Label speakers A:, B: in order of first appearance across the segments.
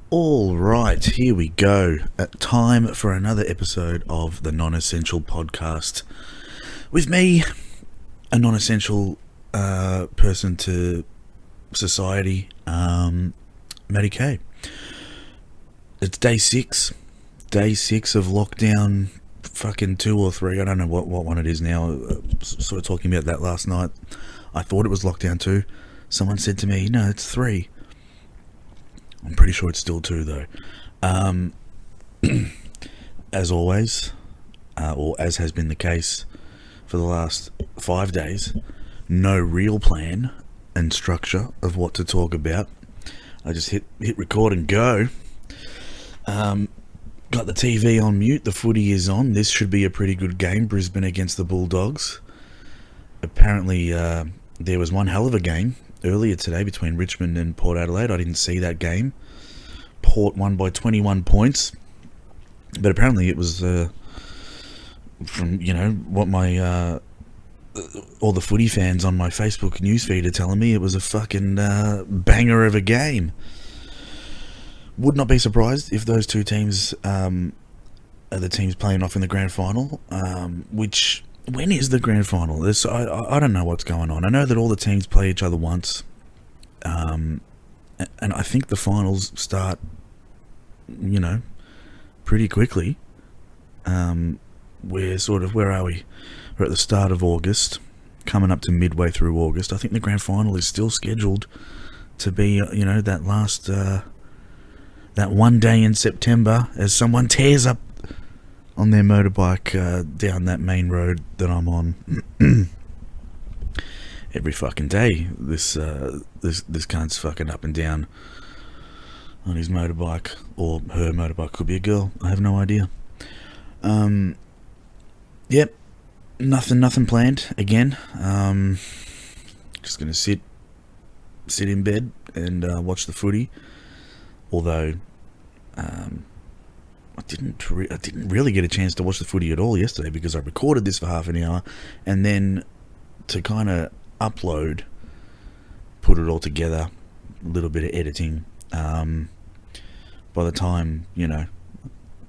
A: All right, here we go. Time for another episode of the Non-Essential Podcast. With me, a non-essential person to society, Matty K. It's day six of lockdown, fucking 2 or 3. I don't know what one it is now. Sort of talking about that last night. I thought it was lockdown 2. Someone said to me, no, it's 3. I'm pretty sure it's still 2 though. As always, or as has been the case for the last 5 days, no real plan and structure of what to talk about. I just hit record and go. Got the TV on mute, the footy is on. This should be a pretty good game, Brisbane against the Bulldogs. Apparently there was one hell of a game earlier today between Richmond and Port Adelaide. I didn't see that game. Port won by 21 points, but apparently it was from what my all the footy fans on my Facebook newsfeed are telling me, it was a fucking banger of a game. Would not be surprised if those two teams are the teams playing off in the grand final. When is the grand final? I don't know what's going on. I know that all the teams play each other once, and I think the finals start, pretty quickly. Where are we? We're at the start of August, coming up to midway through August. I think the grand final is still scheduled to be, that last, that one day in September as someone tears up on their motorbike down that main road that I'm on. Every fucking day, this cunt's fucking up and down on his motorbike, or her motorbike. Could be a girl. I have no idea. Yep, nothing planned again. Just gonna sit in bed and watch the footy. Although, I didn't really get a chance to watch the footy at all yesterday because I recorded this for half an hour, and then to kind of upload, put it all together, a little bit of editing. By the time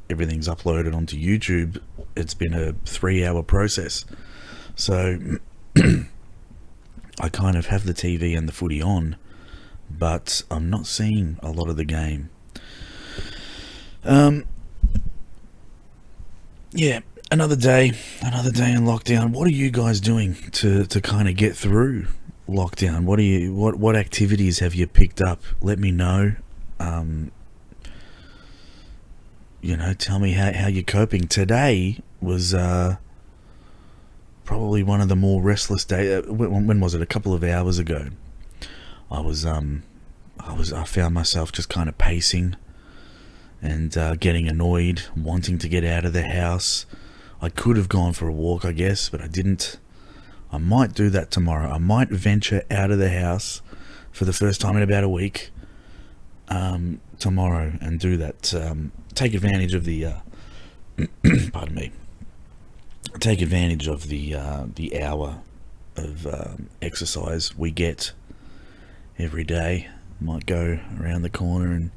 A: everything's uploaded onto YouTube, it's been a 3-hour process. So I kind of have the TV and the footy on, but I'm not seeing a lot of the game. Yeah, another day in lockdown. What are you guys doing to kind of get through lockdown? What activities have you picked up? Let me know. Tell me how you're coping. Today was probably one of the more restless days. When was it? A couple of hours ago. I found myself just kind of pacing and getting annoyed, wanting to get out of the house. I could have gone for a walk, I guess, but I didn't. I might do that tomorrow. I might venture out of the house for the first time in about a week tomorrow and do that. Take advantage of the pardon me. Take advantage of the hour of exercise we get every day. Might go around the corner and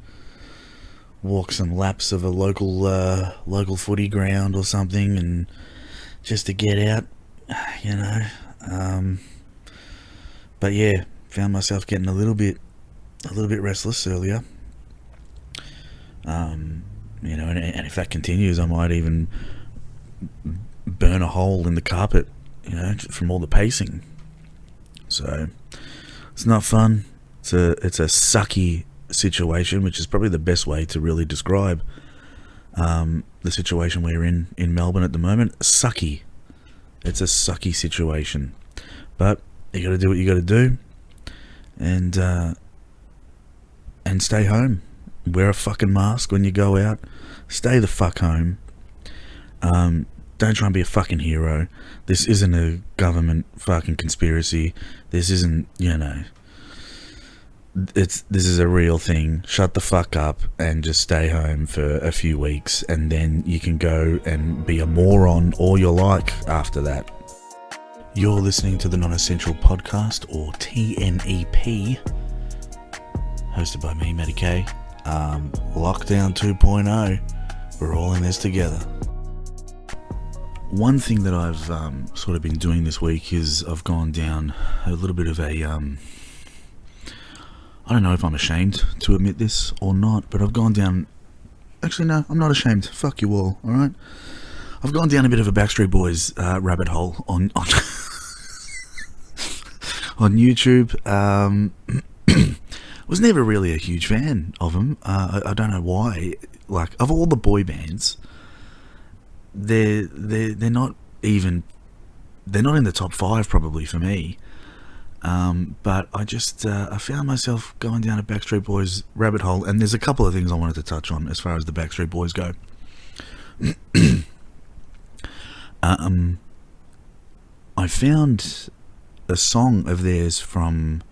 A: walk some laps of a local footy ground or something, and just to get out, but yeah, found myself getting a little bit restless earlier. And if that continues, I might even burn a hole in the carpet, from all the pacing. So it's not fun. It's a sucky situation, which is probably the best way to really describe the situation we're in Melbourne at the moment. Sucky. It's a sucky situation, but you got to do what you got to do, and stay home. Wear a fucking mask when you go out. Stay the fuck home. Don't try and be a fucking hero. This isn't a government fucking conspiracy. This isn't, this is a real thing. Shut the fuck up and just stay home for a few weeks, and then you can go and be a moron all you like after that. You're listening to the Non-Essential Podcast, or TNEP, hosted by me, Matty K. Lockdown 2.0. We're all in this together. One thing that I've sort of been doing this week is I've gone down a little bit of a I don't know if I'm ashamed to admit this or not, but I've gone down... Actually, no, I'm not ashamed. Fuck you all, alright? I've gone down a bit of a Backstreet Boys rabbit hole on on YouTube. Was never really a huge fan of them. I don't know why. Like, of all the boy bands, they're not even... They're not in the top 5 probably for me. But I just I found myself going down a Backstreet Boys rabbit hole, and there's a couple of things I wanted to touch on as far as the Backstreet Boys go. I found a song of theirs from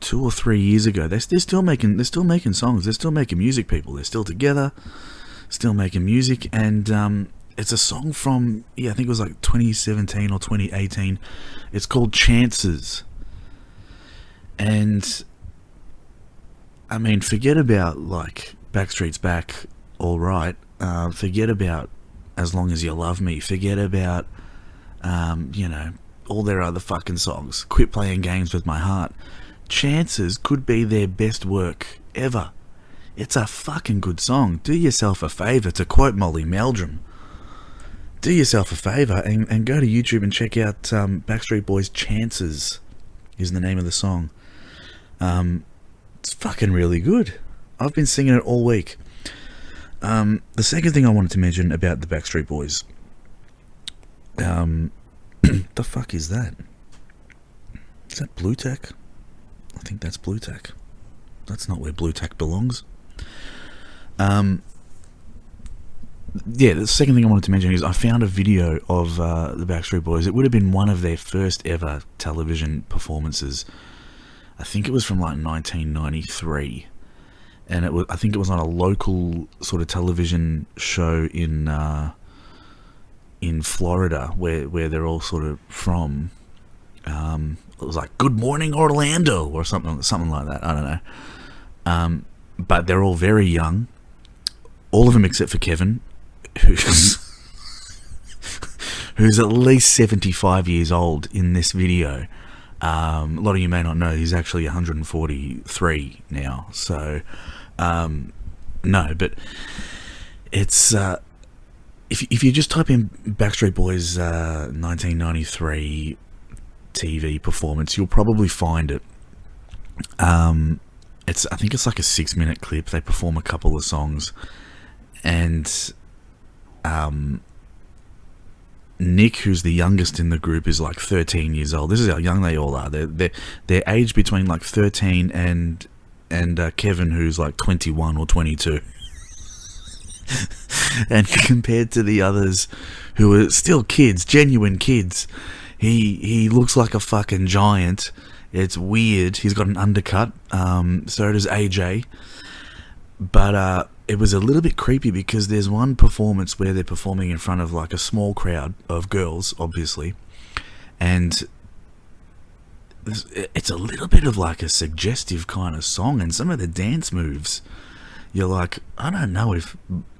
A: 2 or 3 years ago. They're still making songs. They're still making music. People. They're still together, still making music, and it's a song from, I think it was like 2017 or 2018. It's called Chances. And, I mean, forget about, like, Backstreet's Back, alright. Forget about As Long As You Love Me. Forget about, all their other fucking songs. Quit Playing Games With My Heart. Chances could be their best work ever. It's a fucking good song. Do yourself a favour, to quote Molly Meldrum. Do yourself a favour and go to YouTube and check out Backstreet Boys' Chances is the name of the song. It's fucking really good. I've been singing it all week. The second thing I wanted to mention about the Backstreet Boys. The fuck is that? Is that Blue Tack? I think that's Blue Tack. That's not where Blue Tack belongs. The second thing I wanted to mention is I found a video of the Backstreet Boys. It would have been one of their first ever television performances. I think it was from like 1993, and I think it was on a local sort of television show in Florida, where they're all sort of from. It was like Good Morning Orlando or something like that. I don't know. But they're all very young, all of them except for Kevin, who's at least 75 years old in this video. A lot of you may not know he's actually 143 now. So, no, but it's if you just type in Backstreet Boys 1993 TV performance, you'll probably find it. I think it's like a 6-minute clip. They perform a couple of songs, and Nick, who's the youngest in the group, is like 13 years old. This is how young they all are. They're aged between like 13 and Kevin, who's like 21 or 22. And compared to the others, who are still kids, genuine kids, he looks like a fucking giant. It's weird. He's got an undercut. So does AJ. But it was a little bit creepy because there's one performance where they're performing in front of like a small crowd of girls, obviously, and it's a little bit of like a suggestive kind of song, and some of the dance moves, you're like, I don't know if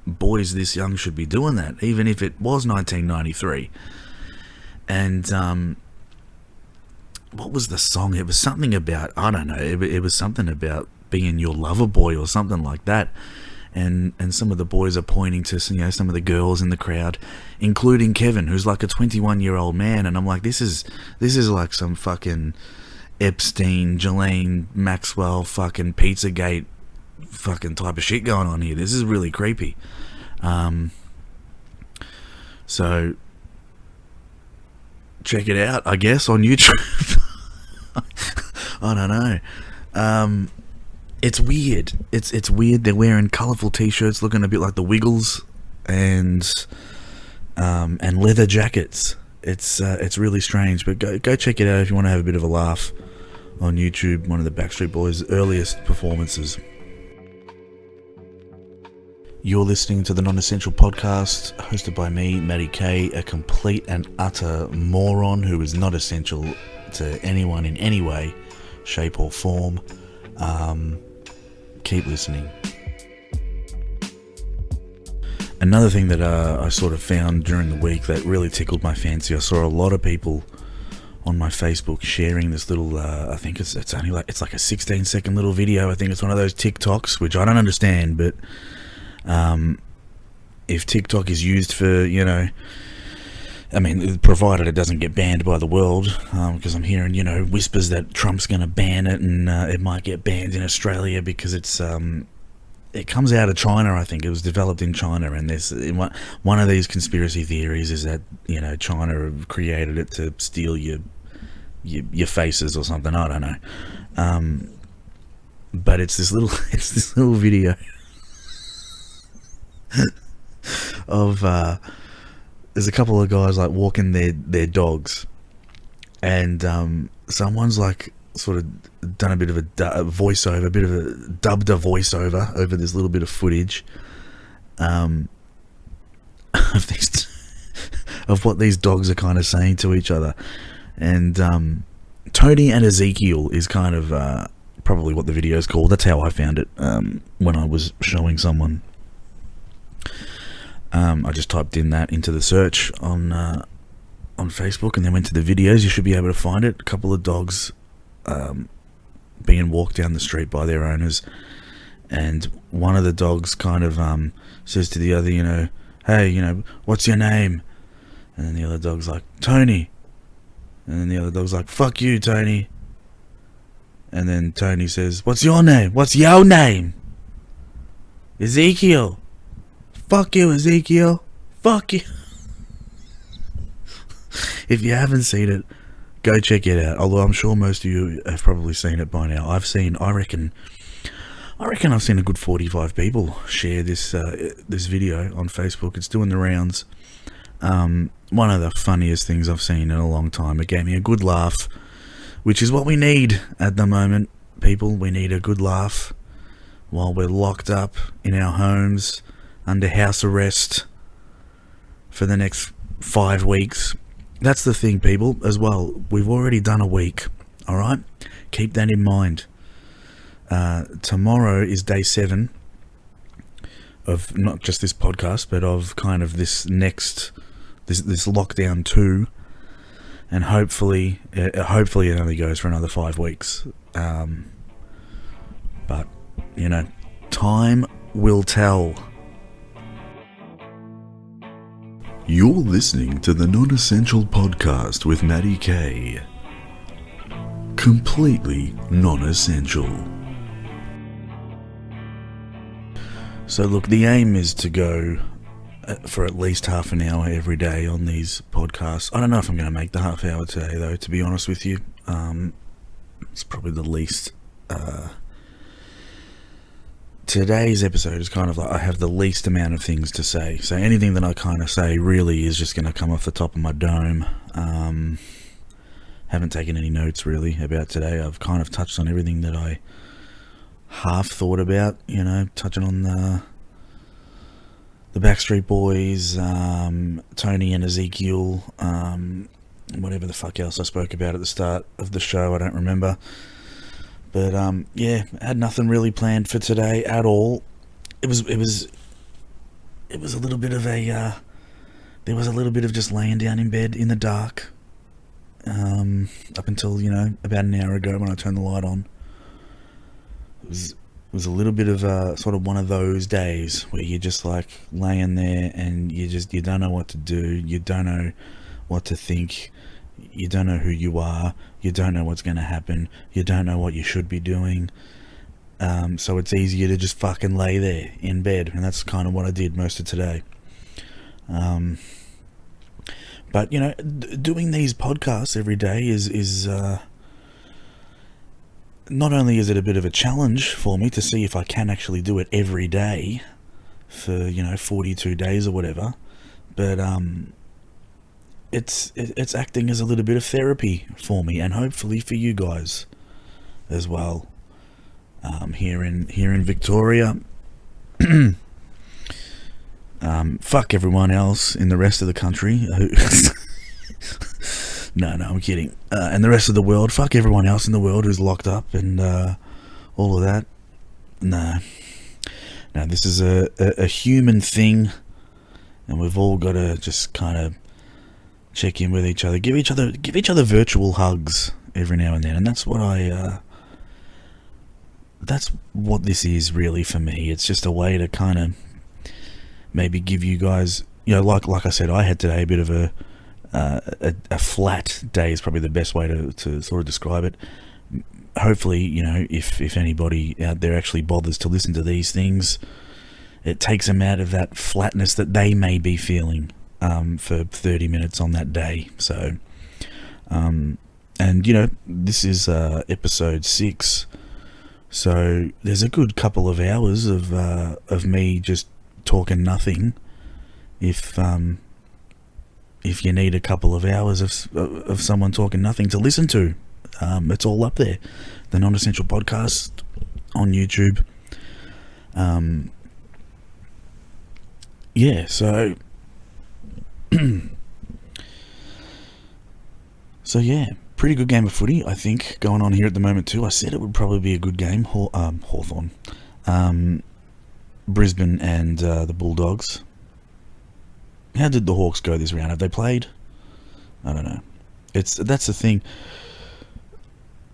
A: boys this young should be doing that, even if it was 1993. And what was the song? It was something about, I don't know, it was something about being your lover boy or something like that. And some of the boys are pointing to, some of the girls in the crowd, including Kevin, who's like a 21-year-old man. And I'm like, this is like some fucking Epstein, Ghislaine Maxwell, fucking Pizzagate, fucking type of shit going on here. This is really creepy. So check it out, I guess, on YouTube. I don't know. It's weird. It's weird. They're wearing colourful t-shirts, looking a bit like the Wiggles, and leather jackets. It's really strange. But go check it out if you want to have a bit of a laugh on YouTube. One of the Backstreet Boys' earliest performances. You're listening to the Non-Essential Podcast, hosted by me, Matty K, a complete and utter moron who is not essential to anyone in any way, shape or form. keep listening. Another thing that I sort of found during the week that really tickled my fancy, I saw a lot of people on my Facebook sharing this little, I think it's like a 16-second little video. I think it's one of those TikToks, which I don't understand, but if TikTok is used for, I mean, provided it doesn't get banned by the world, because I'm hearing, whispers that Trump's going to ban it, and it might get banned in Australia because it comes out of China. I think it was developed in China, and there's one of these conspiracy theories is that China created it to steal your faces or something. I don't know, but it's this little video of there's a couple of guys like walking their dogs, and someone's like sort of done a bit of a voiceover, a bit of a dubbed a voiceover over this little bit of footage of these of what these dogs are kind of saying to each other. And Tony and Ezekiel is kind of probably what the video is called. That's how I found it when I was showing someone. I just typed in that into the search on Facebook, and then went to the videos. You should be able to find it. A couple of dogs being walked down the street by their owners, and one of the dogs kind of says to the other, hey, what's your name? And then the other dog's like, Tony. And then the other dog's like, fuck you, Tony. And then Tony says, what's your name? What's your name? Ezekiel. Fuck you, Ezekiel. Fuck you. If you haven't seen it, go check it out. Although I'm sure most of you have probably seen it by now. I reckon I've seen a good 45 people share this video on Facebook. It's doing the rounds. One of the funniest things I've seen in a long time. It gave me a good laugh, which is what we need at the moment, people. We need a good laugh while we're locked up in our homes under house arrest for the next 5 weeks. That's the thing, people, as well. We've already done a week, alright? Keep that in mind. Tomorrow is day 7 of not just this podcast, but of kind of this lockdown 2. And hopefully it only goes for another 5 weeks. But, time will tell. You're listening to the Non-Essential Podcast with Maddie K. Completely non-essential. So look, the aim is to go for at least half an hour every day on these podcasts. I don't know if I'm going to make the half hour today, though, to be honest with you. It's probably the least... Today's episode is kind of like I have the least amount of things to say. So anything that I kind of say really is just going to come off the top of my dome. Haven't taken any notes really about today. I've kind of touched on everything that I half thought about, touching on the Backstreet Boys, Tony and Ezekiel, whatever the fuck else I spoke about at the start of the show, I don't remember. But I had nothing really planned for today at all. It was a little bit of there was a little bit of just laying down in bed in the dark, up until about an hour ago when I turned the light on. It was a little bit of sort of one of those days where you're just like laying there and you don't know what to do, you don't know what to think. You don't know who you are. You don't know what's going to happen. You don't know what you should be doing. So it's easier to just fucking lay there in bed. And that's kind of what I did most of today. But, doing these podcasts every day is not only is it a bit of a challenge for me to see if I can actually do it every day for, 42 days or whatever, but it's acting as a little bit of therapy for me, and hopefully for you guys as well. Here in Victoria, fuck everyone else in the rest of the country. No, I'm kidding. And the rest of the world, fuck everyone else in the world who's locked up and all of that. No. No, this is a human thing, and we've all got to just kind of check in with each other, give each other virtual hugs every now and then, and that's what this is really for me. It's just a way to kind of maybe give you guys, like I said, I had today a bit of a flat day is probably the best way to sort of describe it. Hopefully, if anybody out there actually bothers to listen to these things, it takes them out of that flatness that they may be feeling for 30 minutes on that day. So, and this is episode 6. So there's a good couple of hours of me just talking nothing. If you need a couple of hours of someone talking nothing to listen to, it's all up there. The Non-Essential Podcast on YouTube. Yeah, so so yeah, pretty good game of footy, I think, going on here at the moment too. I said it would probably be a good game. Hawthorn, Brisbane and the Bulldogs. How did the Hawks go this round? Have they played? I don't know. That's the thing.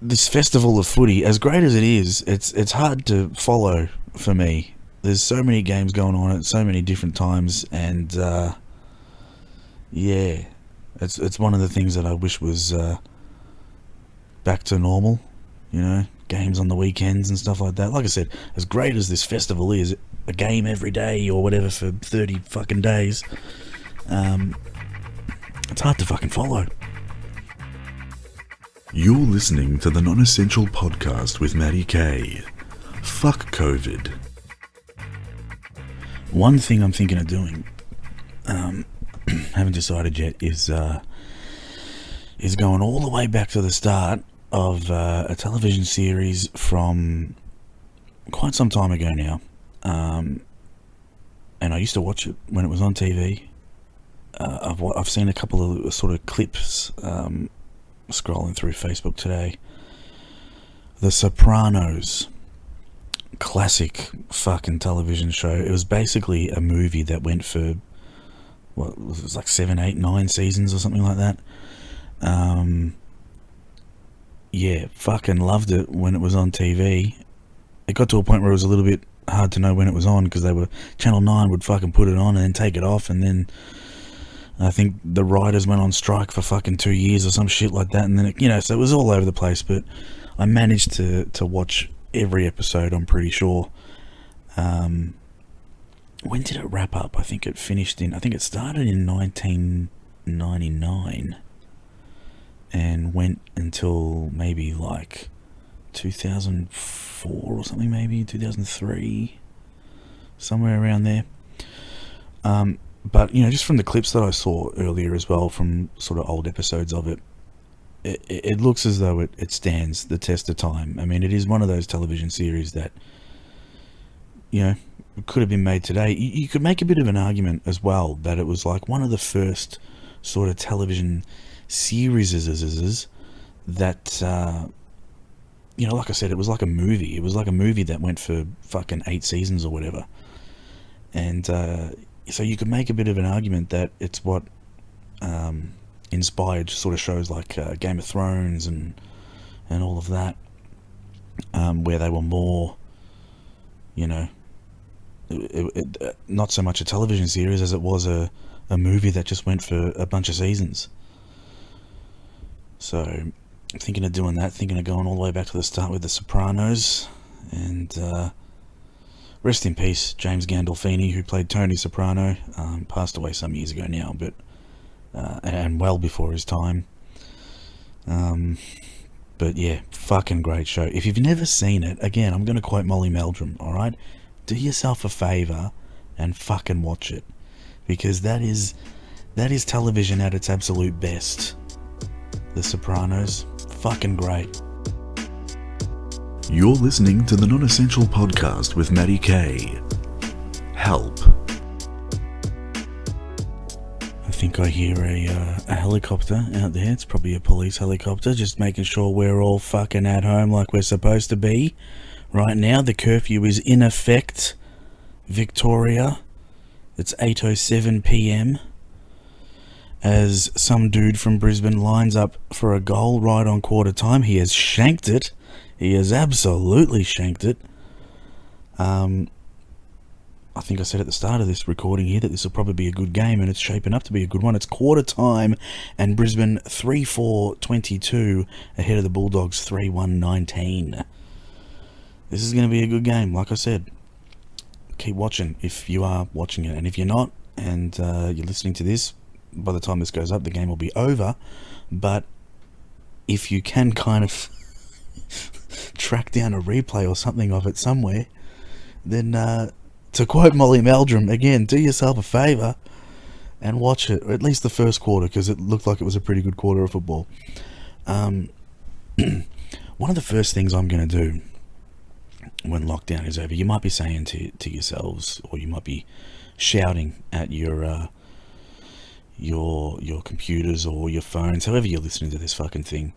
A: This festival of footy, as great as it is, it's hard to follow for me. There's so many games going on at so many different times, and yeah, it's one of the things that I wish was back to normal. Games on the weekends and stuff like that. Like I said, as great as this festival is, a game every day or whatever for 30 fucking days, it's hard to fucking follow.
B: You're listening to the Non-Essential Podcast with Matty K. Fuck COVID.
A: One thing I'm thinking of doing, haven't decided yet, is going all the way back to the start of a television series from quite some time ago now. And I used to watch it when it was on TV. I've seen a couple of sort of clips scrolling through Facebook today. The Sopranos. Classic fucking television show. It was basically a movie that went for it was like 7, 8, 9 seasons or something like that. Yeah, fucking loved it when it was on TV. It got to a point where it was a little bit hard to know when it was on, because Channel 9 would fucking put it on and then take it off, and then I think the writers went on strike for fucking 2 years or some shit like that, and then so it was all over the place. But I managed to watch every episode, I'm pretty sure. When did it wrap up? I think it started in 1999 and went until maybe like 2004 or something, maybe 2003, somewhere around there. But just from the clips that I saw earlier as well, from sort of old episodes of it, it looks as though it stands the test of time. I mean, it is one of those television series that could have been made today. You could make a bit of an argument as well that it was like one of the first sort of television series that like I said, it was like a movie. It was like a movie that went for fucking 8 seasons or whatever. And so you could make a bit of an argument that it's what inspired sort of shows like Game of Thrones and all of that, where they were more, not so much a television series as it was a movie that just went for a bunch of seasons. So I'm thinking of doing that, thinking of going all the way back to the start with The Sopranos. And rest in peace, James Gandolfini, who played Tony Soprano, passed away some years ago now, but and well before his time. But yeah, fucking great show. If you've never seen it, again, I'm going to quote Molly Meldrum, alright? Do yourself a favour and fucking watch it. Because that is television at its absolute best. The Sopranos, fucking great.
B: You're listening to the Non-Essential Podcast with Matty K. Help.
A: I think I hear a helicopter out there. It's probably a police helicopter, just making sure we're all fucking at home like we're supposed to be right now. The curfew is in effect, Victoria. It's 8:07 p.m. as some dude from Brisbane lines up for a goal right on quarter time. He has shanked it. He has absolutely shanked it. I think I said at the start of this recording here that this will probably be a good game, and it's shaping up to be a good one. It's quarter time, and Brisbane 3-4-22 ahead of the Bulldogs 3-1-19. This is going to be a good game, like I said. Keep watching if you are watching it, and if you're not, and you're listening to this, by the time this goes up, the game will be over. But if you can kind of track down a replay or something of it somewhere, then to quote Molly Meldrum, again, do yourself a favour and watch it, or at least the first quarter, because it looked like it was a pretty good quarter of football. One of the first things I'm going to do when lockdown is over, you might be saying to yourselves, or you might be shouting at your computers or your phones, however you're listening to this fucking thing,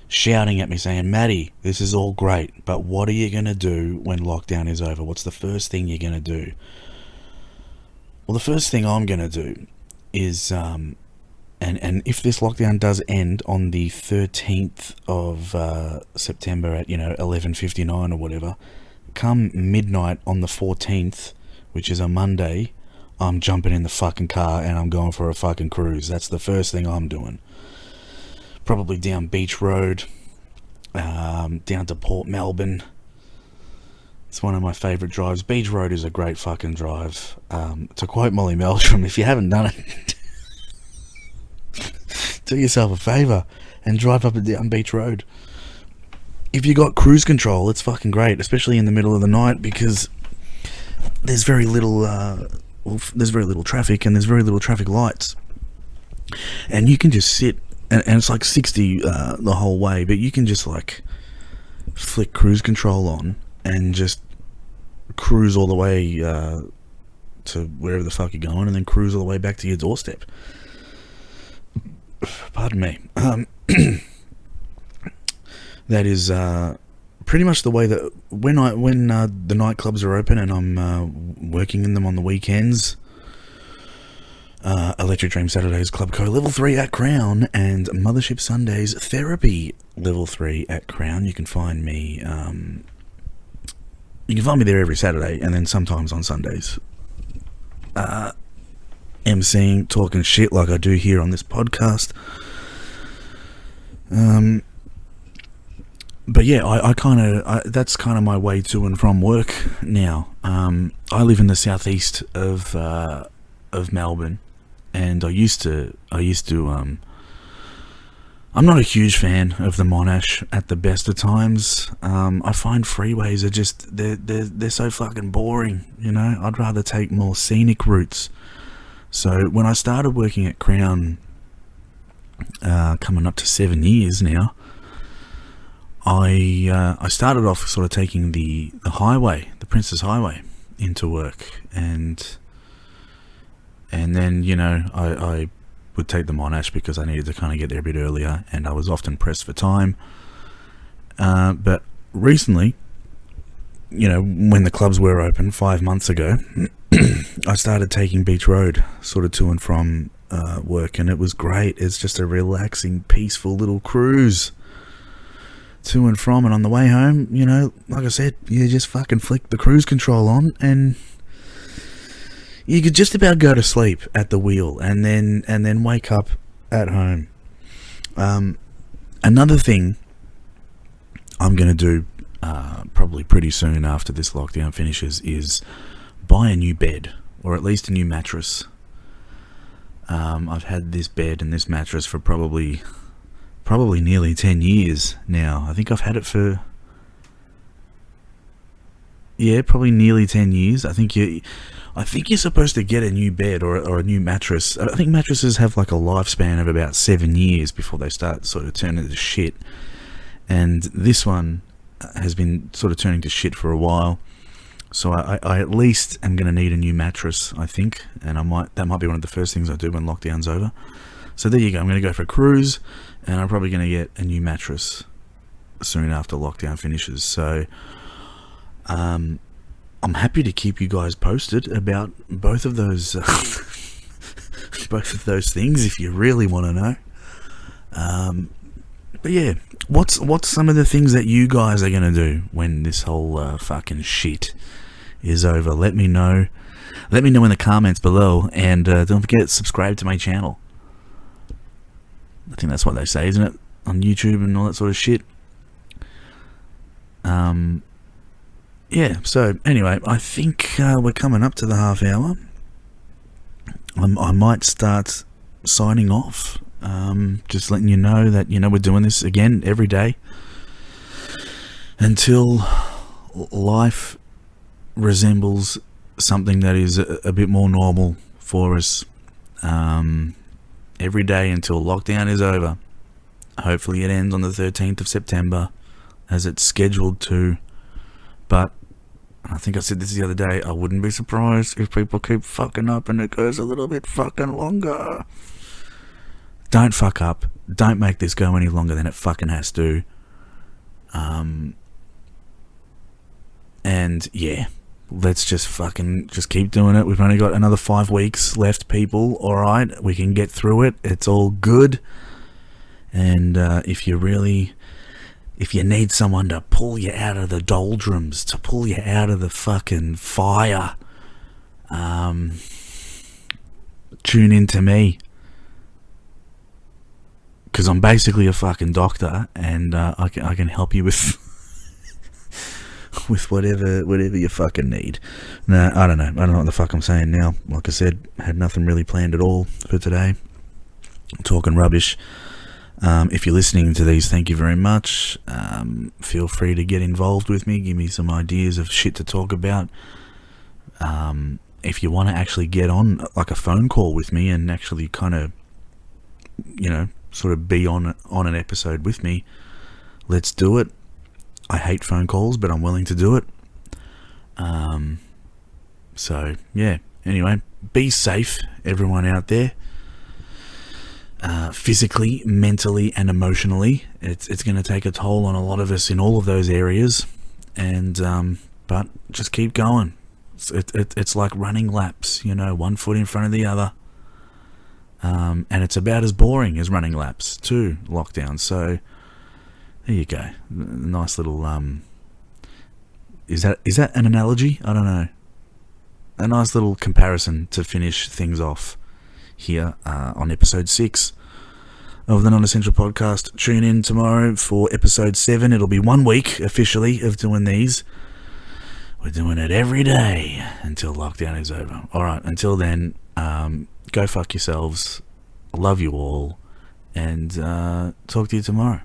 A: shouting at me saying, Matty, this is all great, but what are you going to do when lockdown is over? What's the first thing you're going to do? Well, the first thing I'm going to do is, and if this lockdown does end on the 13th of September at, 11:59 or whatever, come midnight on the 14th, which is a Monday, I'm jumping in the fucking car and I'm going for a fucking cruise. That's the first thing I'm doing. Probably down Beach Road, down to Port Melbourne. It's one of my favourite drives. Beach Road is a great fucking drive. To quote Molly Meldrum, if you haven't done it, do yourself a favour and drive up and down Beach Road. If you got cruise control, it's fucking great, especially in the middle of the night, because there's very little traffic, and there's very little traffic lights, and you can just sit. And it's like 60 the whole way, but you can just like flick cruise control on and just cruise all the way to wherever the fuck you're going, and then cruise all the way back to your doorstep. Pardon me. That is pretty much the way that when the nightclubs are open and I'm working in them on the weekends. Electric Dream Saturdays Club Co Level 3 at Crown, and Mothership Sundays Therapy Level 3 at Crown. You can find me there every Saturday, and then sometimes on Sundays, emceeing, talking shit like I do here on this podcast. But yeah, I that's kind of my way to and from work now. I live in the southeast of Melbourne. And I used to. I'm not a huge fan of the Monash at the best of times. I find freeways are just they're so fucking boring. I'd rather take more scenic routes. So when I started working at Crown, coming up to 7 years now, I started off sort of taking the highway, the Princess Highway, into work, and then, I would take the Monash because I needed to kind of get there a bit earlier, and I was often pressed for time. But recently, when the clubs were open 5 months ago, I started taking Beach Road sort of to and from work, and it was great. It's just a relaxing, peaceful little cruise to and from, and on the way home, like I said, you just fucking flick the cruise control on, and you could just about go to sleep at the wheel, and then wake up at home. Another thing I'm going to do probably pretty soon after this lockdown finishes is buy a new bed, or at least a new mattress. I've had this bed and this mattress for probably nearly 10 years now. I think I've had it for probably nearly 10 years. I think you're supposed to get a new bed or a new mattress. I think mattresses have like a lifespan of about 7 years before they start sort of turning to shit. And this one has been sort of turning to shit for a while. So I at least am going to need a new mattress, I think. And that might be one of the first things I do when lockdown's over. So there you go. I'm going to go for a cruise, and I'm probably going to get a new mattress soon after lockdown finishes. So I'm happy to keep you guys posted about both of those both of those things if you really want to know. But yeah, what's some of the things that you guys are gonna do when this whole fucking shit is over? Let me know. Let me know in the comments below, and don't forget to subscribe to my channel. I think that's what they say, isn't it? On YouTube and all that sort of shit. Yeah, so anyway, I think we're coming up to the half hour. I might start signing off. Just letting you know that, we're doing this again every day until life resembles something that is a bit more normal for us. Every day until lockdown is over. Hopefully it ends on the 13th of September as it's scheduled to. But I think I said this the other day, I wouldn't be surprised if people keep fucking up and it goes a little bit fucking longer. Don't fuck up. Don't make this go any longer than it fucking has to. And yeah, let's just keep doing it. We've only got another 5 weeks left, people. Alright, we can get through it. It's all good. And if you need someone to pull you out of the doldrums, to pull you out of the fucking fire, tune in to me. Because I'm basically a fucking doctor, and I can help you with with whatever you fucking need. Nah, I don't know what the fuck I'm saying now. Like I said, had nothing really planned at all for today. I'm talking rubbish. If you're listening to these, thank you very much. Feel free to get involved with me. Give me some ideas of shit to talk about. If you want to actually get on like a phone call with me and actually kind of, sort of be on an episode with me, let's do it. I hate phone calls, but I'm willing to do it. So yeah. Anyway, be safe, everyone out there. Physically, mentally, and emotionally, it's going to take a toll on a lot of us in all of those areas, and but just keep going. It's like running laps, one foot in front of the other, and it's about as boring as running laps too. Lockdown. So there you go. Nice little Is that an analogy? I don't know. A nice little comparison to finish things off here on episode 6 of the Non-Essential Podcast. Tune in tomorrow for episode 7. It'll be 1 week officially of doing these. We're doing it every day until lockdown is over. Alright, until then, go fuck yourselves. I love you all, and talk to you tomorrow.